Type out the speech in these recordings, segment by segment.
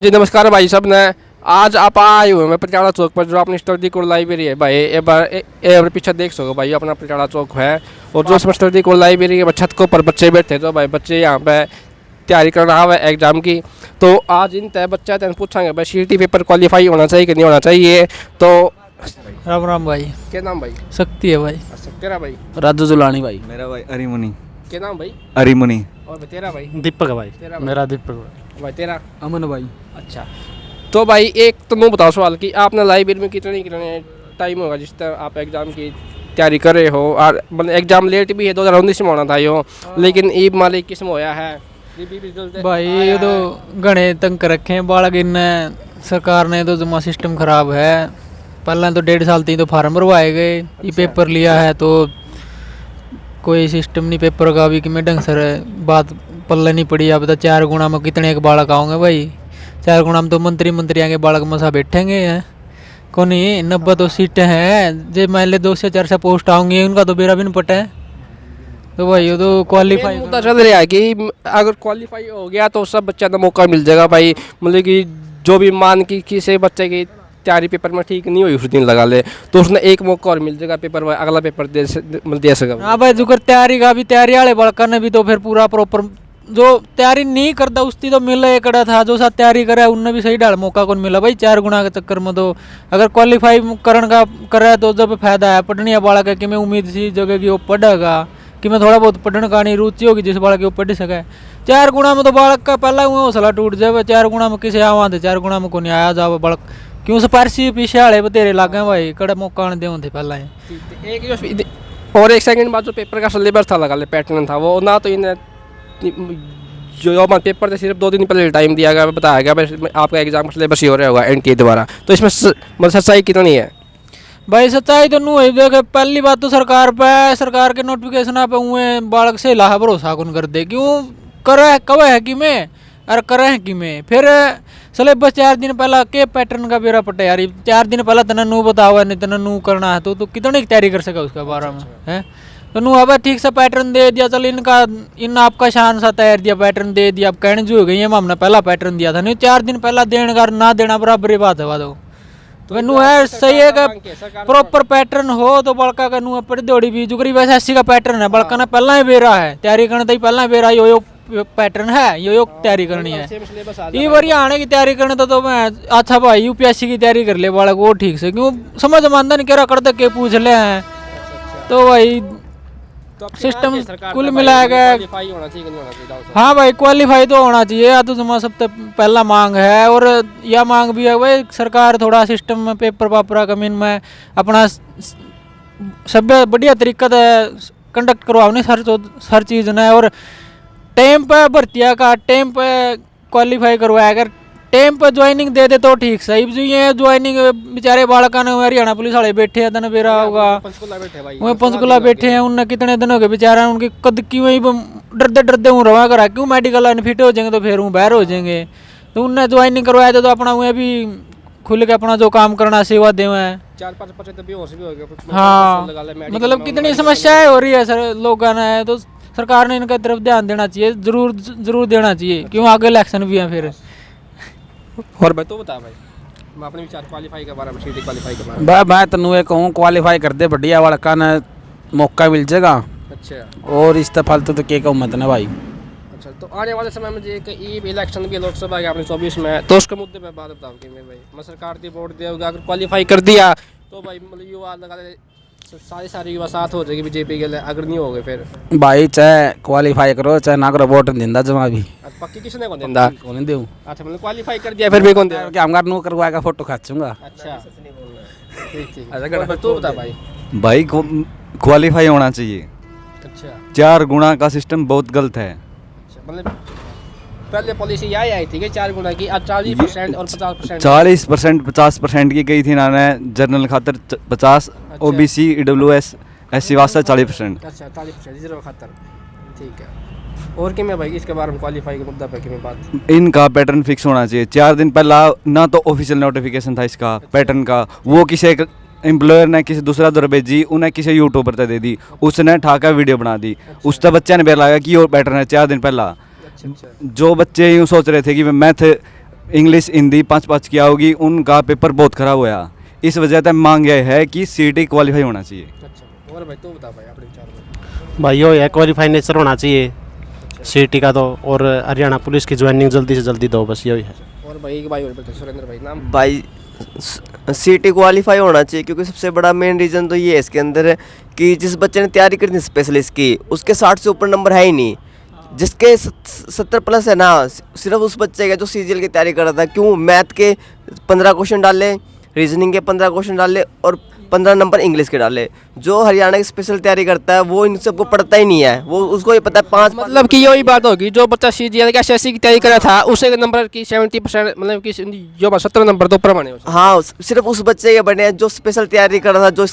जी नमस्कार भाई सब ने। आज आप आए हुए हैं पटियाला चौक पर, जो अपनी स्टडी कोड लाइब्रेरी है भाई। एक बार पीछे देख सको भाई, अपना पटियाला चौक है। और जो उसमें स्टडी कोड लाइब्रेरी है छत के ऊपर बच्चे बैठे, जो भाई बच्चे यहाँ पे तैयारी करना हुआ है एग्जाम की। तो आज इन तय बच्चा तेन पूछांगे भाई सीटी पेपर क्वालिफाई होना चाहिए कि नहीं होना चाहिए। तो राम राम भाई। क्या नाम भाई? शक्ति है भाई। तेरा भाई? राजू जुलानी भाई। मेरा भाई अरिमुनी। क्या नाम भाई? अरिमुनी। और तेरा भाई? दीपक भाई। तेरा मेरा दीपक भाई? तेरा? अमन भाई। अच्छा, तो भाई एक तो मैं बताओ सवाल कि आपने लाइब्रेरी में कितने टाइम होगा जिस तरह आप एग्ज़ाम की तैयारी कर रहे हो। और मतलब एग्ज़ाम लेट भी है, 2019 में होना था यो, लेकिन ईब मालिक किस्म होया है भाई। ये तो घने तंग कर रखे हैं बालक इन सरकार ने, तो जमा सिस्टम खराब है। पहले तो 1.5 साल थी तो फार्म भरवाए गए। ये पेपर लिया है तो कोई सिस्टम नहीं पेपर का भी कि मैं ढंग से बात पल्ले नहीं पड़ी। अब तो 4 गुना में कितने एक बालक आओगे भाई। 4 गुना में तो मंत्री आगे बालक मसा बैठेंगे हैं को नहीं। 90 तो सीटें हैं। जो मान ले 2 से 4 से पोस्ट आऊँगी उनका तो बेरा भी नहीं पटा है। तो भाई वो तो क्वालिफाई मुद्दा चल रहा है कि अगर क्वालिफाई हो गया तो सब बच्चा का मौका मिल जाएगा भाई। मतलब कि जो भी मान की किसी बच्चे की तैयारी पेपर में ठीक नहीं हुई उस दिन लगा ले तो उसने एक मौका और मिल जाएगा पेपर में, अगला पेपर दे सकेगा। हाँ भाई, जो कर तैयारी का भी तैयारी वाले बड़का ने भी तो फिर पूरा प्रॉपर जो तैयारी नहीं करता उसकी तो मिला एक कड़ा था। जो साथ तैयारी करे उनने भी सही डाल मौका कौन मिला भाई। 4 गुना के चक्कर में तो अगर क्वालिफाई करने का करे तो जब फायदा है। पढ़नी है बालक है कि मैं उम्मीद सी जगह की वो पढ़ेगा कि मैं थोड़ा बहुत पढ़ने का नहीं रुचि होगी जिस बालक की वो पढ़ सके। 4 गुना में तो बालक का पहला हौसला टूट जाए। 4 गुना में किसी आवा थे, 4 गुना में को नहीं आया जाओ बालक क्यों सिफारसी पीछे वाले बतेरे लागे भाई। कड़े मौका आने दे थे पहला एक और एक सेकंड बाद जो पेपर का सिलेबस था लगा ले पैटर्न था वो ना, तो इन्हें जो पेपर थे सिर्फ 2 दिन पहले टाइम दिया गया, बताया गया भाई आपका एग्जाम का सिलेबस ही हो रहा होगा एनटीए द्वारा। तो इसमें मतलब सच्चाई कितनी है भाई? सच्चाई तो नू है। देख पहली बात तो सरकार पे, सरकार के नोटिफिकेशन पे हुए बालक से लाहा भरोसा कौन कर दे। क्यों करे कब है कि मैं अरे करे है कि मैं फिर सिलेबस 4 दिन पहला के पैटर्न का बेरा पटे यार। 4 दिन पहला तना नू बतावा नहीं तना नू करना है तो कितनी तैयारी कर सका उसके बारे में है। तो नू अब ठीक से पैटर्न दे दिया, चल इन आपका शान सा तैयार दिया पैटर्न दे दिया। अब कहने जो हो गई है हमने पहला पैटर्न दिया था नहीं 4 दिन पहला देने का ना देना बराबर ही बात है वो तो नू है सही है कि प्रॉपर पैटर्न हो तो बड़का का नू पढ़ दौड़ी भी जुगरी वैसे एससी का पैटर्न है। बड़का ने पहला ही बेरा है तैयारी करने तो पहला ही बेरा यो पैटर्न है यो तैयारी करनी है। ये बारी आने की तैयारी करने तो मैं अच्छा भाई यूपीएससी की तैयारी कर ले बालक वो ठीक से क्यों समझ मानता नहीं कह कर के पूछ ले हैं। तो भाई सिस्टम कुल मिलाएगा। हाँ भाई क्वालिफाई तो होना चाहिए। या तो जमा सबसे पहला मांग है और यह मांग भी है भाई सरकार थोड़ा सिस्टम में पेपर पापरा कमीन में अपना सब बढ़िया तरीका से कंडक्ट करवाओ हर चीज़ ने। और टाइम पे भर्तियाँ का टाइम पे क्वालिफाई करवाया। अगर टाइम पे ज्वाइनिंग दे तो ठीक सही जो ये ज्वाइनिंग बेचारे बालका ने हरियाणा पुलिस वाले बैठे हैं तने बेरा होगा वह पंचकुला बैठे हैं। उनने कितने दिन हो गए बेचारा उनकी कद क्यों ही डरते डरते हूँ रवा करा क्यों मेडिकल अनफिट हो जाएंगे तो फिर हूँ बाहर हो जाएंगे। तो उनने ज्वाइनिंग करवाया तो अपना वह भी खुल के अपना जो काम करना सेवा दे हैं। 4-5% भी हो गया। हाँ मतलब कितनी समस्याएं हो रही है सर लोगों ने। तो सरकार ने इनका तरफ ध्यान देना चाहिए, जरूर देना चाहिए क्यों आगे इलेक्शन भी है फिर। और भाई तो बता भाई मैं अपने विचार क्वालिफाई के बारे में सीटी क्वालिफाई के बारे में मैं तनु ये कहूँ क्वालिफाई कर दे बढ़िया वाला ने मौका मिल जाएगा। अच्छा और इस फालतू तो क्या कहूँ मत ना भाई। अच्छा, तो आने वाले समय में जो इलेक्शन भी लोकसभा के अपने 24 में तो उसके मुद्दे पे बात बताओ कि मैं सरकार की वोट देगा अगर क्वालिफाई कर दिया तो भाई मतलब युवा लगा सारी युवा साथ हो जाएगी बीजेपी के लिए। अगर नहीं हो गए फिर भाई चाहे क्वालिफाई करो चाहे ना करो वोट नहीं देता जमा भी पक्की किसने कौन देता कौन दूँ। अच्छा मतलब क्वालिफाई कर दिया फिर भी कौन देगा क्या हम नो करवाएगा फोटो खींचूंगा। अच्छा ठीक अच्छा तो बता भाई। भाई क्वालिफाई होना चाहिए। अच्छा 4 गुना का सिस्टम बहुत गलत है। अच्छा मतलब पहले पॉलिसी यही आई थी कि 4 गुना की, अब 40% और 50%। 40% 50% की गई थी ना जनरल खातर 50 ओबीसी ईडब्ल्यूएस एससी वास्ते 40%। अच्छा 40% रिजर्व खातर ठीक है। और कि मैं भाई इसके बारे में क्वालिफाई के मुद्दा पे कि मैं बात इनका पैटर्न फिक्स होना चाहिए। 4 दिन पहला ना तो ऑफिशियल नोटिफिकेशन था इसका पैटर्न का, वो किसी एक एम्प्लॉयर ने किसी दूसरा दर भेजी उन्हें किसी यूट्यूबर तक दे दी, उसने ठाका वीडियो बना दी। उस तक बच्चे ने बेर लगा कि और पैटर्न है 4 दिन पहला। जो बच्चे यूँ सोच रहे थे कि मैथ इंग्लिश हिंदी 5-5 किया होगी, उनका पेपर बहुत ख़राब हुआ। इस वजह से मांग यह है कि सीटी क्वालिफाई होना चाहिए। अच्छा, और भाई तो बता भाई अपने विचार में। भाई यो है क्वालिफाई नेचर होना चाहिए सीटी का तो, और हरियाणा पुलिस की ज्वाइनिंग जल्दी से जल्दी दो, बस यही है। और भाई एक भाई और बता, सुरेंद्र भाई नाम। भाई सीटी क्वालिफाई होना चाहिए, क्योंकि सबसे बड़ा मेन रीज़न तो ये है इसके अंदर है कि जिस बच्चे ने तैयारी करी थी स्पेशलिस्ट की, उसके 60 से ऊपर नंबर है ही नहीं। जिसके 70 प्लस है ना, सिर्फ उस बच्चे का जो सीजीएल की तैयारी कर रहा था। क्यों? मैथ के 15 क्वेश्चन डाले, रीजनिंग के 15 क्वेश्चन डाले और 15 नंबर इंग्लिश के डाले। जो हरियाणा की स्पेशल तैयारी करता है वो इन सबको पढ़ता ही नहीं है, वो उसको ये पता है 5 मतलब कि यही बात होगी, जो बच्चा सीजीएल का एसएससी की तैयारी कर रहा था उसे नंबर की 70%, मतलब कि जो 70 नंबर तो ऊपर बने। हाँ, सिर्फ उस बच्चे के बने हैं जो स्पेशल तैयारी कर रहा था। जो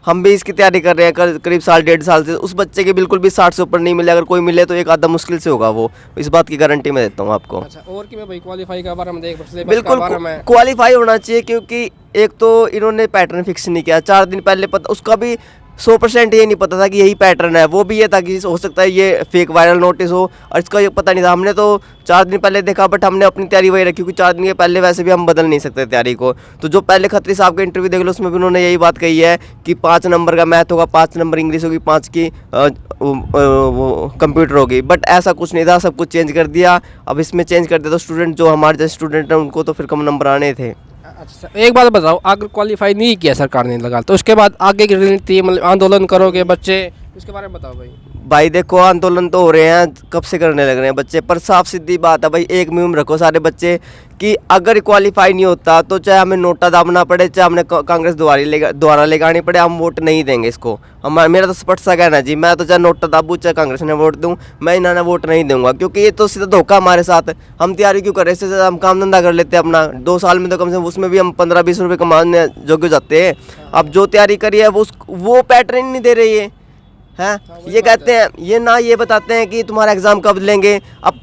हम भी इसकी तैयारी कर रहे हैं करीब साल 1.5 साल से, उस बच्चे के बिल्कुल भी 60 से ऊपर नहीं मिले। अगर कोई मिले तो एक आधा मुश्किल से होगा, वो इस बात की गारंटी मैं देता हूँ आपको। अच्छा, और कि मैं भाई क्वालीफाई का बारे में देख बिल्कुल क्वालिफाई होना चाहिए, क्योंकि एक तो इन्होंने पैटर्न फिक्स नहीं किया। 4 दिन पहले पता, उसका भी 100% ये नहीं पता था कि यही पैटर्न है। वो भी ये था कि हो सकता है ये फेक वायरल नोटिस हो, और इसका ये पता नहीं था। हमने तो 4 दिन पहले देखा, बट हमने अपनी तैयारी वही रखी, क्योंकि 4 दिन के पहले वैसे भी हम बदल नहीं सकते तैयारी को। तो जो पहले खत्री साहब का इंटरव्यू देख लो, उसमें भी उन्होंने यही बात कही है कि 5 नंबर का मैथ होगा, 5 नंबर इंग्लिश होगी, 5 की वो कंप्यूटर होगी। बट ऐसा कुछ नहीं था, सब कुछ चेंज कर दिया। अब इसमें चेंज कर दिया तो स्टूडेंट, जो हमारे जैसे स्टूडेंट हैं, उनको तो फिर कम नंबर आने थे। अच्छा, एक बात बताओ, अगर क्वालीफाई नहीं किया सरकार ने लगा, तो उसके बाद आगे की रणनीति, मतलब आंदोलन करोगे बच्चे, इसके बारे में बताओ भाई। भाई देखो, आंदोलन तो हो रहे हैं, कब से करने लग रहे हैं बच्चे, पर साफ सीधी बात है भाई, एक मुहिम रखो सारे बच्चे कि अगर क्वालिफाई नहीं होता तो चाहे हमें नोटा दाबना पड़े, चाहे हमने कांग्रेस द्वारा लेगानी पड़े, हम वोट नहीं देंगे इसको। मेरा तो स्पष्ट सा कहना जी, मैं तो चाहे नोटा दाबूँ चाहे कांग्रेस ने वोट दूँ, मैं इन्होंने वोट नहीं दूंगा, क्योंकि ये तो सीधा धोखा हमारे साथ। हम तैयारी क्यों कर रहे हैं? इससे हम काम धंधा कर लेते हैं अपना। 2 साल में तो कम से कम उसमें भी हम 15-20 रुपये कमाने योग्य हो जाते हैं। अब जो तैयारी करी है वो पैटर्न नहीं दे रही है। ये कहते हैं, ये ना ये बताते हैं कि तुम्हारा एग्ज़ाम कब लेंगे। अब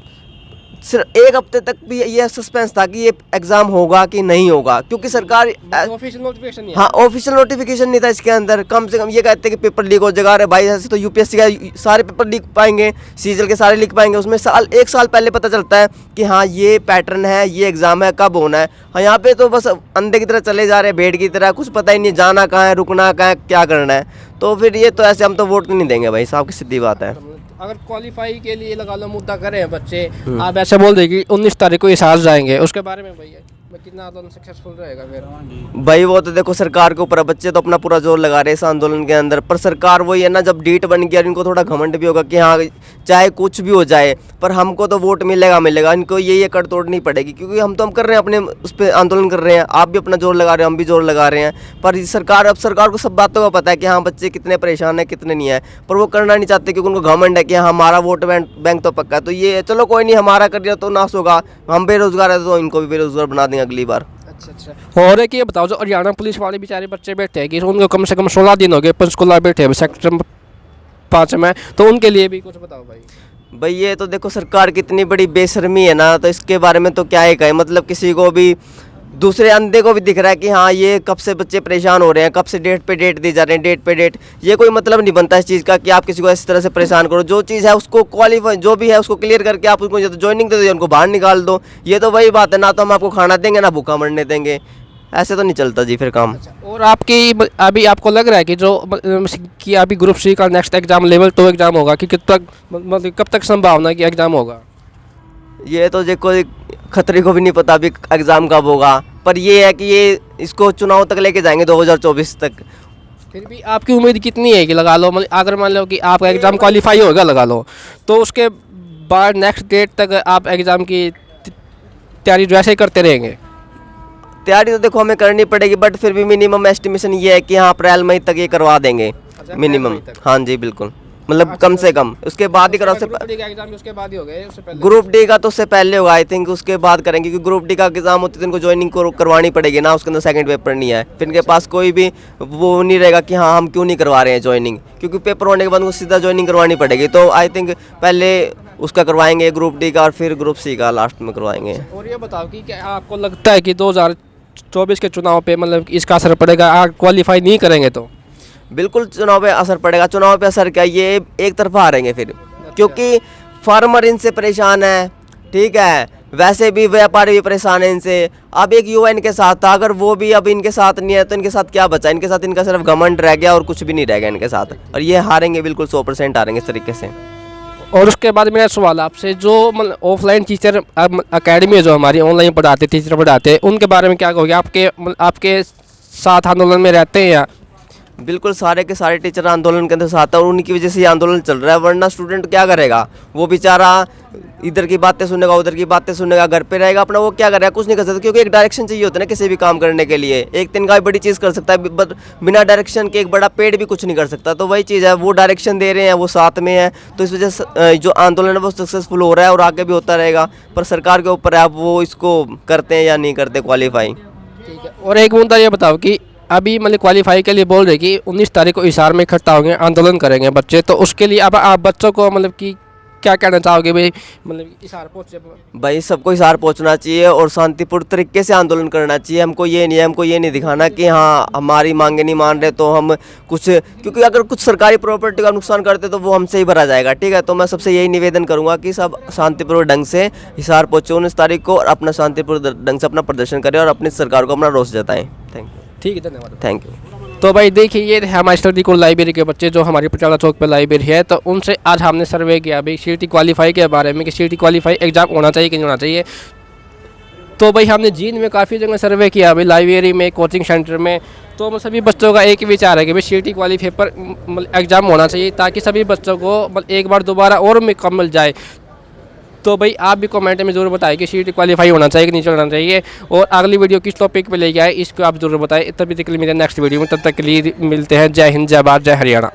सिर्फ 1 हफ्ते तक भी ये सस्पेंस था कि ये एग्ज़ाम होगा कि नहीं होगा, क्योंकि सरकार ऑफिशियल नोटिफिकेशन नहीं है। हाँ, ऑफिशियल नोटिफिकेशन नहीं था इसके अंदर। कम से कम ये कहते हैं कि पेपर लीक हो जाएगा। अरे भाई, ऐसे तो यूपीएससी का सारे पेपर लीक पाएंगे, सीजीएल के सारे लीक पाएंगे। उसमें 1 साल पहले पता चलता है कि हाँ ये पैटर्न है, ये एग्ज़ाम है, कब होना है। हाँ, यहाँ पे तो बस अंधे की तरह चले जा रहे हैं, भेड़ की तरह, कुछ पता ही नहीं जाना कहाँ है, रुकना कहाँ है, क्या करना है। तो फिर ये तो ऐसे हम तो वोट नहीं देंगे भाई साहब, की सीधी बात है। अगर क्वालीफाई के लिए लगा लो मुद्दा करें बच्चे, आप ऐसे बोल दें कि 19 तारीख को हिसार जाएंगे, उसके बारे में भैया कितना आंदोलन सक्सेसफुल रहेगा फिर? भाई वो तो देखो सरकार के ऊपर है। बच्चे तो अपना पूरा जोर लगा रहे हैं इस आंदोलन के अंदर, पर सरकार वही है ना, जब डीट बन गया इनको थोड़ा घमंड भी होगा कि हाँ चाहे कुछ भी हो जाए पर हमको तो वोट मिलेगा। इनको ये कर तोड़नी पड़ेगी, क्योंकि हम कर रहे हैं अपने उस पर आंदोलन कर रहे हैं। आप भी अपना जोर लगा रहे हैं, हम भी जोर लगा रहे हैं। पर अब सरकार को सब बातों का पता है कि हाँ बच्चे कितने परेशान हैं, कितने नहीं है, पर वो करना नहीं चाहते, क्योंकि उनको घमंड है कि हाँ हमारा वोट बैंक तो पक्का है। तो ये चलो कोई नहीं, हमारा करियर तो नाश होगा, हम बेरोजगार है तो इनको भी बेरोजगार बना देंगे अगली बार। अच्छा, और एक ये बताओ, जो हरियाणा पुलिस वाले बेचारे बच्चे बैठे हैं कि उनको कम से कम 16 दिन हो गए पंचकुला बैठे हैं सेक्टर 5 में, तो उनके लिए भी कुछ बताओ भाई। ये तो देखो सरकार की इतनी बड़ी बेशर्मी है ना, तो इसके बारे में तो क्या ही कहें। मतलब किसी को भी, दूसरे अंधे को भी दिख रहा है कि हाँ ये कब से बच्चे परेशान हो रहे हैं, कब से डेट पे डेट दी जा रहे हैं, डेट पे डेट। ये कोई मतलब नहीं बनता इस चीज़ का कि आप किसी को इस तरह से परेशान करो। जो चीज़ है उसको क्वालिफाई, जो भी है उसको क्लियर करके आप उसको ज्वाइनिंग दे दो, उनको बाहर निकाल दो। ये तो वही बात है, ना तो हम आपको खाना देंगे ना भूखा मरने देंगे। ऐसे तो नहीं चलता जी फिर काम। और अभी आपको लग रहा है कि कि अभी ग्रुप सी का नेक्स्ट एग्जाम लेवल 2 एग्जाम होगा कि कब तक संभावना है कि एग्जाम होगा? ये तो देखो खतरे को भी नहीं पता अभी एग्ज़ाम कब होगा, पर ये है कि ये इसको चुनाव तक लेके जाएंगे 2024 तक। फिर भी आपकी उम्मीद कितनी है कि लगा लो, मतलब अगर मान लो कि आपका एग्ज़ाम क्वालिफाई होगा लगा लो, तो उसके बाद नेक्स्ट डेट तक आप एग्ज़ाम की तैयारी जो ऐसे ही करते रहेंगे? तैयारी तो देखो हमें करनी पड़ेगी, बट फिर भी मिनिमम एस्टिमेशन ये है कि हाँ अप्रैल मई तक ये करवा देंगे मिनिमम। हाँ जी बिल्कुल, मतलब कम से कम उसके बाद ही करा। उसके बाद ही हो गए, उससे पहले ग्रुप डी का तो उससे पहले होगा आई थिंक, उसके बाद करेंगे, क्योंकि ग्रुप डी का एग्जाम होती है तो इनको ज्वाइनिंग करवानी पड़ेगी ना, उसके अंदर सेकंड पेपर नहीं है, फिर इनके पास कोई भी वो नहीं रहेगा कि हाँ हम क्यों नहीं करवा रहे हैं ज्वाइनिंग, क्योंकि पेपर होने के बाद उनको सीधा ज्वाइनिंग करवानी पड़ेगी। तो आई थिंक पहले उसका करवाएंगे ग्रुप डी का और फिर ग्रुप सी का लास्ट में करवाएंगे। और ये बताओ कि क्या आपको लगता है कि 2024 के चुनाव पे मतलब इसका असर पड़ेगा, अगर क्वालिफाई नहीं करेंगे तो? बिल्कुल चुनाव पे असर पड़ेगा। चुनाव पे असर क्या, ये एक तरफा हारेंगे फिर, क्योंकि फार्मर इनसे परेशान है, ठीक है, वैसे भी व्यापारी भी परेशान है इनसे। अब एक युवा इनके साथ था, अगर वो भी अब इनके साथ नहीं है तो इनके साथ क्या बचा? इनके साथ इनका सिर्फ घमंड रह गया और कुछ भी नहीं रह गया इनके साथ, और ये हारेंगे बिल्कुल 100% हारेंगे इस तरीके से। और उसके बाद मेरा सवाल आपसे, जो मतलब ऑफलाइन टीचर अकेडमी है जो हमारी ऑनलाइन पढ़ाते टीचर पढ़ाते, उनके बारे में क्या कहोगे? आपके साथ आंदोलन में रहते हैं या? बिल्कुल सारे के सारे टीचर आंदोलन के अंदर साथ है और उनकी वजह से ये आंदोलन चल रहा है, वरना स्टूडेंट क्या करेगा? वो बेचारा इधर की बातें सुनेगा, उधर की बातें सुनेगा, घर पे रहेगा अपना, वो क्या करेगा? कुछ नहीं कर सकता, क्योंकि एक डायरेक्शन चाहिए होता है ना किसी भी काम करने के लिए। एक तिनका भी बड़ी चीज़ कर सकता है, बिना डायरेक्शन के एक बड़ा पेड़ भी कुछ नहीं कर सकता। तो वही चीज़ है, वो डायरेक्शन दे रहे हैं, वो साथ में है, तो इस वजह से जो आंदोलन है वो सक्सेसफुल हो रहा है और आगे भी होता रहेगा। पर सरकार के ऊपर है, अब वो इसको करते हैं या नहीं करते क्वालिफाई। ठीक है। और एक मुद्दा ये बताओ कि अभी मतलब क्वालिफाई के लिए बोल रहे कि 19 तारीख को हिसार में इकट्ठा होंगे, आंदोलन करेंगे बच्चे, तो उसके लिए अब आप बच्चों को मतलब कि क्या कहना चाहोगे भाई? मतलब हिसार पहुँचे भाई सबको हिसार पहुंचना चाहिए और शांतिपूर्ण तरीके से आंदोलन करना चाहिए। हमको ये नहीं दिखाना कि हाँ हमारी मांगे नहीं मान रहे तो हम कुछ, क्योंकि अगर कुछ सरकारी प्रॉपर्टी का नुकसान करते तो वो हमसे ही भरा जाएगा। ठीक है, तो मैं सबसे यही निवेदन करूंगा कि सब शांतिपूर्ण ढंग से हिसार पहुँचे 19 तारीख को और अपना शांतिपूर्ण ढंग से अपना प्रदर्शन करें और अपनी सरकार को अपना रोष जताएं। Thank you. ठीक है, धन्यवाद। Thank you. तो भाई देखिए, ये हमारे स्टडी कोर लाइब्रेरी के बच्चे जो हमारी पटियाला चौक पर लाइब्रेरी है, तो उनसे आज हमने सर्वे किया भाई सीटी क्वालिफाई के बारे में कि सीटी क्वालिफाई एग्ज़ाम होना चाहिए कि नहीं होना चाहिए। तो भाई हमने जींद में काफ़ी जगह सर्वे किया भाई, लाइब्रेरी में, कोचिंग सेंटर में। तो सभी बच्चों का एक ही विचार है कि भाई सीटी क्वालिफाई पर एग्ज़ाम होना चाहिए ताकि सभी बच्चों को एक बार दोबारा और कम मिल जाए। तो भाई आप भी कमेंट में ज़रूर बताएं कि सीटी क्वालिफाई होना चाहिए कि नहीं होना चाहिए, और अगली वीडियो किस टॉपिक पे लेके आए इसको आप ज़रूर बताएं। तभी तक के लिए मेरे नेक्स्ट वीडियो में, तब तक के लिए मिलते हैं। जय हिंद, जय भारत, जय हरियाणा।